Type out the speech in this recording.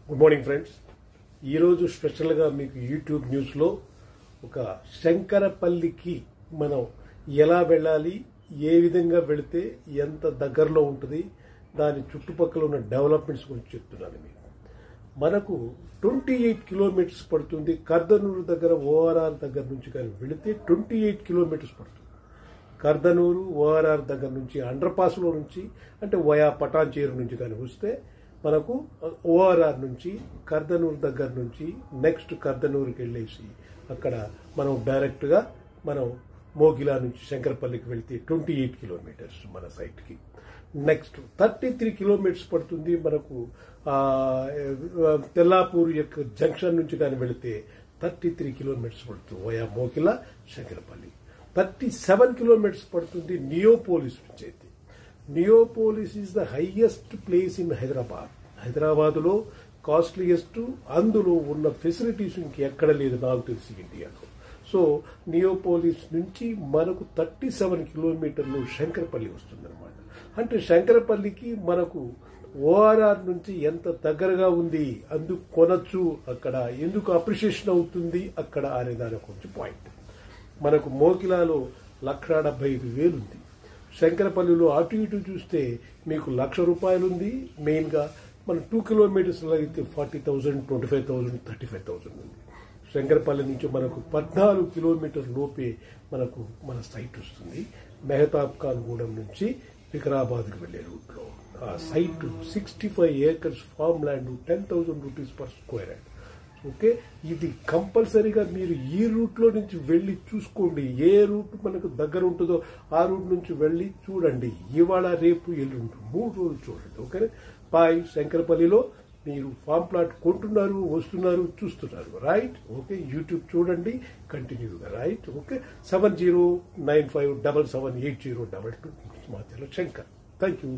Good morning friends. ఈరోజు స్పెషల్గా మీకు యూట్యూబ్ న్యూస్లో ఒక శంకరపల్లికి మనం ఎలా వెళ్ళాలి, ఏ విధంగా వెళితే ఎంత దగ్గరలో ఉంటుంది, దాని చుట్టుపక్కల ఉన్న డెవలప్మెంట్స్ గురించి చెప్తున్నాను మీకు. మనకు 28 కిలోమీటర్స్ పడుతుంది. కర్దనూరు దగ్గర ఓఆర్ఆర్ దగ్గర నుంచి కానీ వెళితే 28 కిలోమీటర్స్ పడుతుంది. కర్దనూరు ఓఆర్ఆర్ దగ్గర నుంచి అండర్పాస్లో నుంచి అంటే వయా పటాన్చేరు నుంచి కానీ వస్తే మనకు ఓఆర్ఆర్ నుంచి కర్దనూరు దగ్గర నుంచి నెక్స్ట్ కర్దనూరుకి వెళ్ళేసి అక్కడ మనం డైరెక్ట్గా మనం మోగిలా నుంచి శంకరపల్లికి వెళ్తే 28 కిలోమీటర్స్ మన సైట్కి. నెక్స్ట్ 33 కిలోమీటర్స్ పడుతుంది మనకు తెల్లాపూర్ యొక్క జంక్షన్ నుంచి కానీ వెళితే 33 కిలోమీటర్స్ పడుతుంది వయా మోగిలా శంకరపల్లి. 37 కిలోమీటర్స్ పడుతుంది నియోపోలిస్ నుంచి. అయితే Neopolis is the highest place in Hyderabad. హైదరాబాద్లో కాస్ట్లీయెస్ట్, అందులో ఉన్న ఫెసిలిటీస్ ఇంకెక్కడ లేదు నాకు తెలిసి ఇండియాలో. సో నియోపోలిస్ నుంచి మనకు 37 కిలోమీటర్లు శంకరపల్లి వస్తుందన్నమాట. అంటే శంకరపల్లికి మనకు ఓఆర్ఆర్ నుంచి ఎంత దగ్గరగా ఉంది, అందుకు కొనచ్చు అక్కడ, ఎందుకు అప్రిషియేషన్ అవుతుంది అక్కడ అనే దాని కొంచెం పాయింట్. మనకు మోకిలాలో 1,70,000 ఉంది. శంకరపల్లిలో అటు ఇటు చూస్తే మీకు ₹1,00,000 ఉంది. మెయిన్గా మన 2 కిలోమీటర్స్ అయితే 40,000, 25,000, 35,000 ఉంది. శంకరపల్లి నుంచి మనకు 14 కిలోమీటర్ లోపే మనకు మన సైట్ వస్తుంది. మెహతాబ్ ఖాన్ గూడెం నుంచి వికారాబాద్కి వెళ్లే రూట్లో ఆ site 65 acres farm land, 10,000 rupees per square yard. Okay, ఇది కంపల్సరీగా మీరు ఈ రూట్లో నుంచి వెళ్ళి చూసుకోండి. ఏ రూట్ మనకు దగ్గర ఉంటుందో ఆ రూట్ నుంచి వెళ్ళి చూడండి. ఇవాళ రేపు ఎల్లుండి 3 రోజులు చూడండి. Okay, bye. శంకరపల్లిలో మీరు ఫామ్ ప్లాట్ కొంటున్నారు, వస్తున్నారు, చూస్తున్నారు. రైట్. ఓకే, యూట్యూబ్ చూడండి కంటిన్యూగా. రైట్. ఓకే, 7095778022 మధ్యలో శంకర్. Thank you.